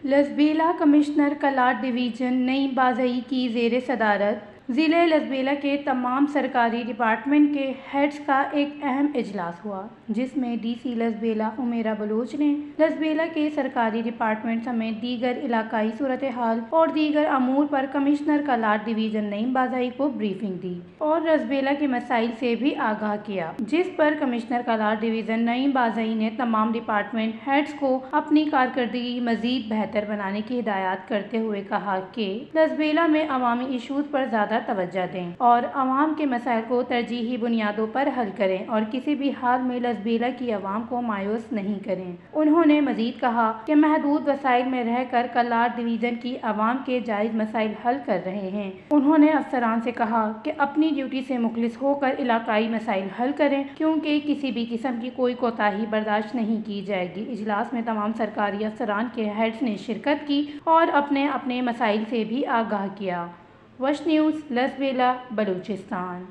لسبیلا commissioner client division نئی بازئی کی زیر صدارت ضلع لسبیلا کے تمام سرکاری ڈپارٹمنٹ کے ہیڈز کا ایک اہم اجلاس ہوا، جس میں ڈی سی لسبیلا امیرا بلوچ نے لسبیلا کے سرکاری ڈپارٹمنٹ سمیت دیگر علاقائی صورتحال اور دیگر امور پر کمشنر کلاٹ ڈویژن نئی بازئی کو بریفنگ دی اور لسبیلا کے مسائل سے بھی آگاہ کیا، جس پر کمشنر کلاٹ ڈویژن نئی بازئی نے تمام ڈپارٹمنٹ ہیڈز کو اپنی کارکردگی مزید بہتر بنانے کی ہدایات کرتے ہوئے کہا کہ لسبیلا میں عوامی ایشوز پر زیادہ توجہ دیں اور عوام کے مسائل کو ترجیحی بنیادوں پر حل کریں اور کسی بھی حال میں لسبیلا کی عوام کو مایوس نہیں کریں۔ انہوں نے مزید کہا کہ محدود وسائل میں رہ کر کلاٹ ڈویژن کی عوام کے جائز مسائل حل کر رہے ہیں۔ انہوں نے افسران سے کہا کہ اپنی ڈیوٹی سے مخلص ہو کر علاقائی مسائل حل کریں، کیونکہ کسی بھی قسم کی کوئی کوتاہی برداشت نہیں کی جائے گی۔ اجلاس میں تمام سرکاری افسران کے ہیڈز نے شرکت کی اور اپنے اپنے مسائل سے بھی آگاہ کیا۔ وش نیوز، لسبیلا، بلوچستان۔